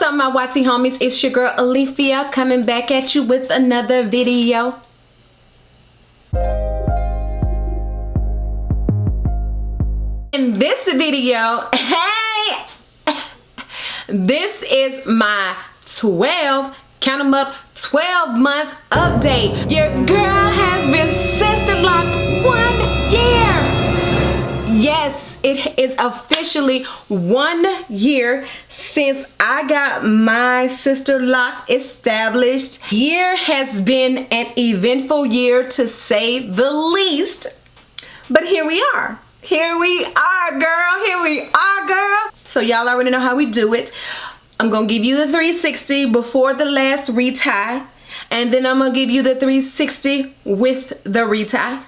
up, my YT homies? It's your girl Alethea coming back at you with another video. In this video, hey, this is my 12, count them up, 12-month update. Your girl has been Sisterlock 1 year. Yes, it is officially 1 year since I got my Sisterlocks established. Year has been an eventful year to say the least, but here we are. Here we are, girl. Here we are, girl. So y'all already know how we do it. I'm gonna give you the 360 before the last retie, and then I'm gonna give you the 360 with the retie.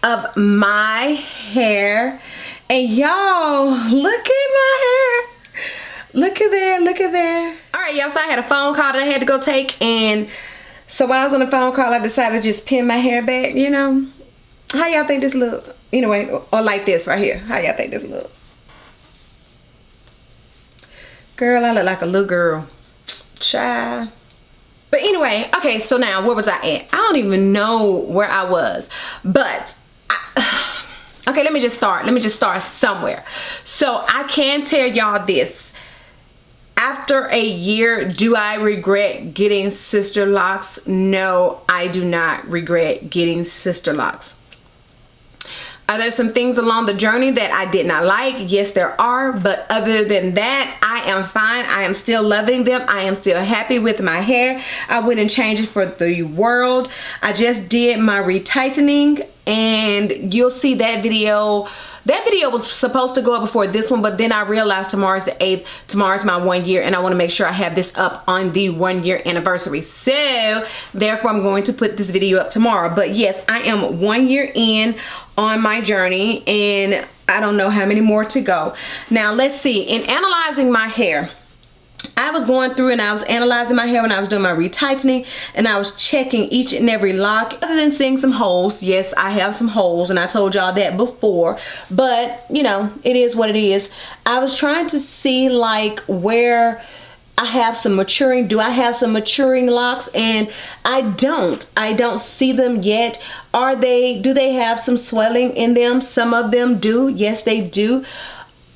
Of my hair, and y'all, look at my hair. Look at there, look at there. All right, y'all, so I had a phone call that I had to go take, and so while I was on the phone call, I decided to just pin my hair back. You know, how y'all think this look? Anyway, or like this right here. How y'all think this look? Girl, I look like a little girl. Child. But anyway, okay, so now where was I at? I don't even know where I was, but okay, let me just start somewhere. So I can tell y'all this. After a year, do I regret getting Sisterlocks? No, I do not regret getting Sisterlocks. Are there some things along the journey that I did not like? Yes, there are. But other than that, I am fine. I am still loving them. I am still happy with my hair. I wouldn't change it for the world. I just did my retightening, and you'll see that video. That video was supposed to go up before this one, but then I realized tomorrow's the 8th. Tomorrow's my 1 year, and I want to make sure I have this up on the 1 year anniversary. So therefore, I'm going to put this video up tomorrow. But yes, I am 1 year in on my journey, and I don't know how many more to go. Now let's see, in analyzing my hair, I was going through and I was analyzing my hair when I was doing my retightening, and I was checking each and every lock. Other than seeing some holes, yes, I have some holes, and I told y'all that before, but you know, it is what it is. I was trying to see like where I have some maturing. Do I have some maturing locks? And I don't see them yet. Do they have some swelling in them? Some of them do. Yes, they do.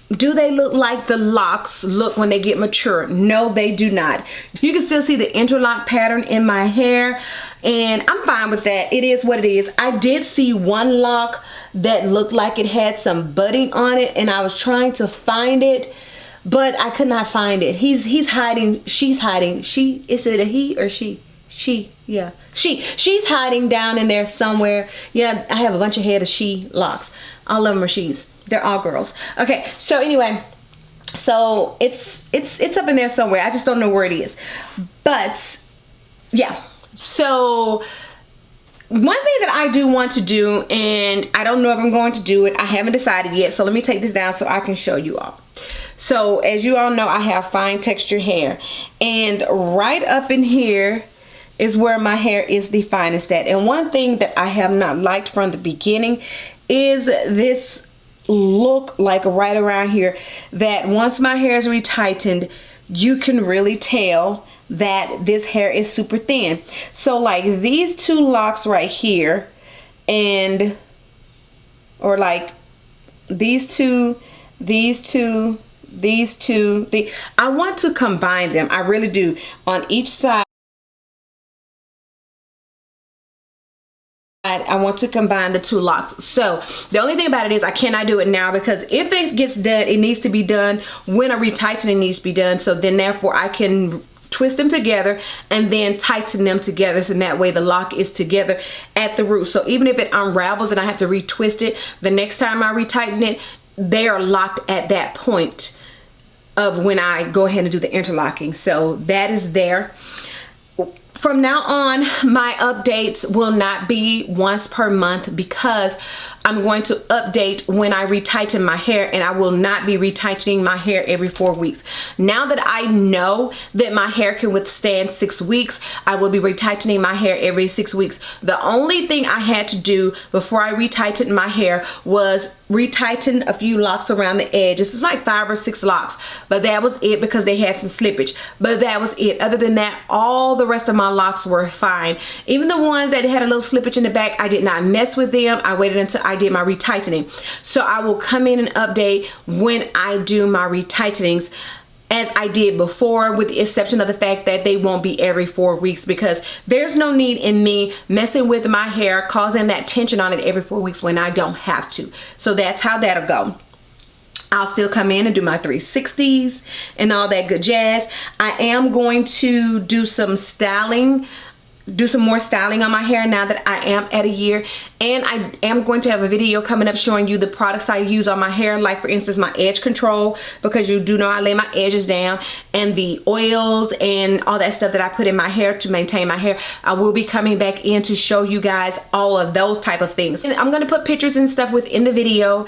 Do they look like the locks look when they get mature? No, they do not. You can still see the interlock pattern in my hair, and I'm fine with that. It is what it is. I did see one lock that looked like it had some budding on it, and I was trying to find it, but I could not find it. He's hiding. She's hiding. Is it a he or she? Yeah. She's hiding down in there somewhere. Yeah, I have a bunch of head of she locks. All of them are she's. They're all girls. Okay, so anyway, so it's up in there somewhere. I just don't know where it is. But yeah, so one thing that I do want to do, and I don't know if I'm going to do it, I haven't decided yet, so let me take this down so I can show you all. So as you all know, I have fine texture hair, and right up in here is where my hair is the finest at. And one thing that I have not liked from the beginning is this look, like right around here, that once my hair is retightened, you can really tell that this hair is super thin. So like these two locks right here, and or like these two, I want to combine them. I really do. On each side, I want to combine the two locks. So the only thing about it is I cannot do it now, because if it gets done, it needs to be done when a retightening needs to be done. So then therefore I can twist them together and then tighten them together, so that way the lock is together at the root. So even if it unravels and I have to retwist it, the next time I retighten it, they are locked at that point of when I go ahead and do the interlocking. So that is there. From now on, my updates will not be once per month, because I'm going to update when I retighten my hair, and I will not be retightening my hair every 4 weeks. Now that I know that my hair can withstand 6 weeks, I will be retightening my hair every 6 weeks. The only thing I had to do before I retightened my hair was retighten a few locks around the edge. This is like 5 or 6 locks, but that was it, because they had some slippage. But that was it. Other than that, all the rest of my locks were fine. Even the ones that had a little slippage in the back, I did not mess with them. I waited until I did my retightening. So I will come in and update when I do my retightenings, as I did before, with the exception of the fact that they won't be every 4 weeks, because there's no need in me messing with my hair, causing that tension on it every 4 weeks when I don't have to. So that's how that'll go. I'll still come in and do my 360s and all that good jazz. I am going to do some styling, do some more styling on my hair now that I am at a year. And I am going to have a video coming up showing you the products I use on my hair, like for instance my edge control, because you do know I lay my edges down, and the oils and all that stuff that I put in my hair to maintain my hair. I will be coming back in to show you guys all of those type of things, and I'm going to put pictures and stuff within the video.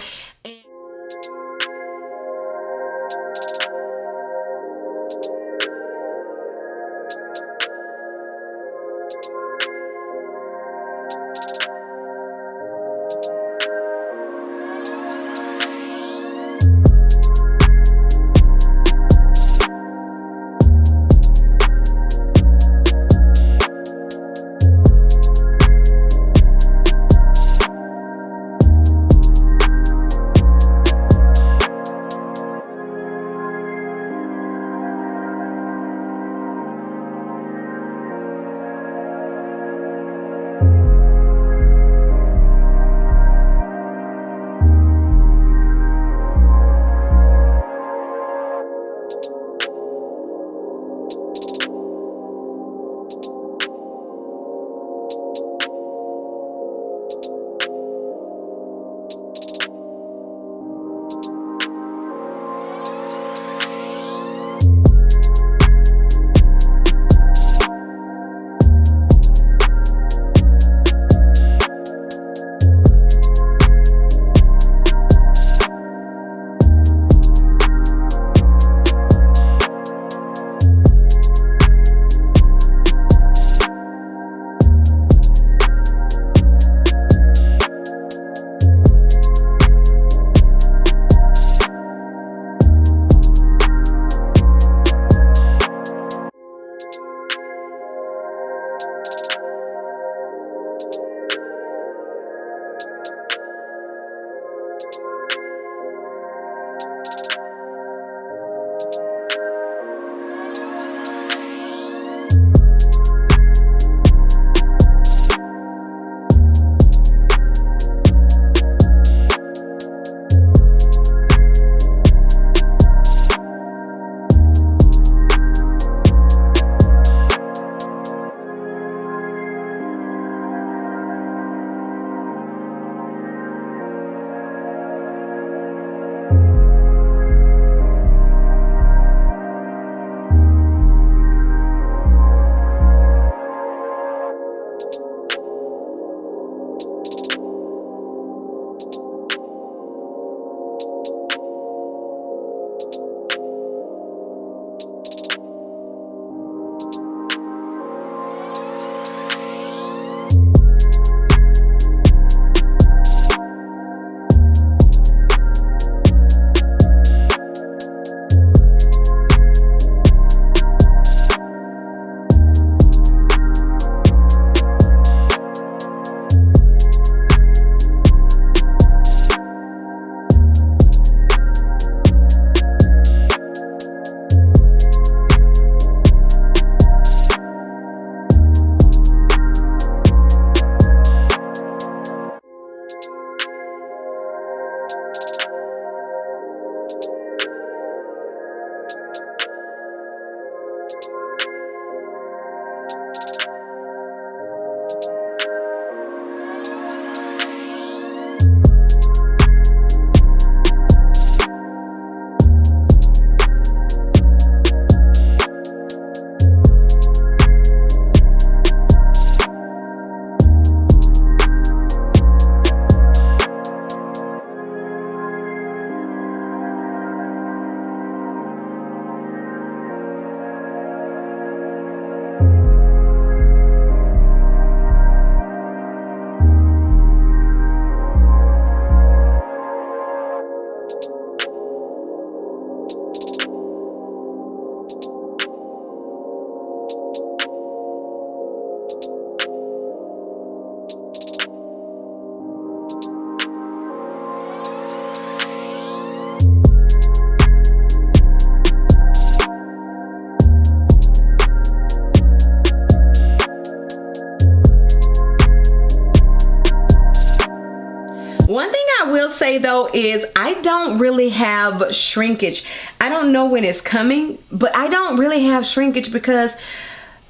say though is I don't really have shrinkage. I don't know when it's coming, but I don't really have shrinkage because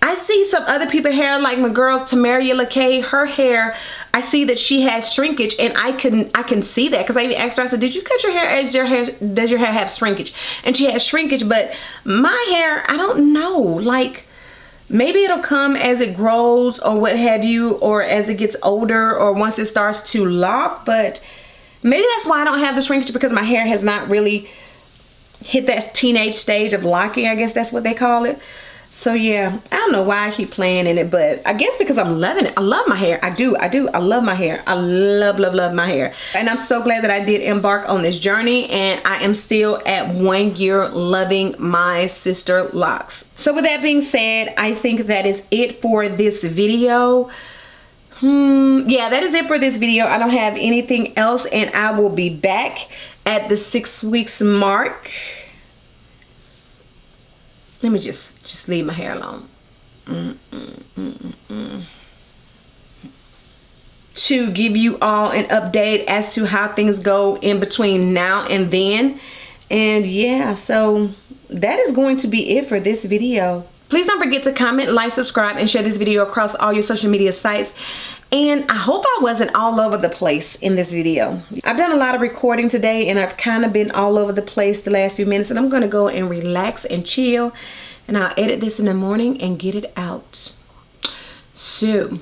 I see some other people's hair, like my girl's Tamaria LaKay, her hair, I see that she has shrinkage, and I can see that because I even asked her, I said, did you cut your hair? Does your hair have shrinkage? And she has shrinkage, but my hair, I don't know, like maybe it'll come as it grows or what have you, or as it gets older, or once it starts to lock, but maybe that's why I don't have the shrinkage, because my hair has not really hit that teenage stage of locking, I guess that's what they call it. So yeah, I don't know why I keep playing in it, but I guess because I'm loving it. I love my hair. I do. I love my hair. I love my hair. And I'm so glad that I did embark on this journey, and I am still at 1 year loving my Sisterlocks. So with that being said, I think that is it for this video. Yeah, that is it for this video. I don't have anything else, and I will be back at the 6 weeks mark. Let me just leave my hair alone. To give you all an update as to how things go in between now and then. And yeah, so that is going to be it for this video. Please don't forget to comment, like, subscribe, and share this video across all your social media sites. And I hope I wasn't all over the place in this video. I've done a lot of recording today, and I've kind of been all over the place the last few minutes, and I'm going to go and relax and chill, and I'll edit this in the morning and get it out. So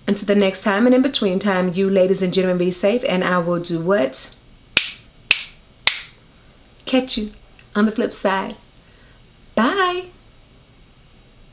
until the next time and in between time, you ladies and gentlemen be safe, and I will do what? Catch you on the flip side. Bye.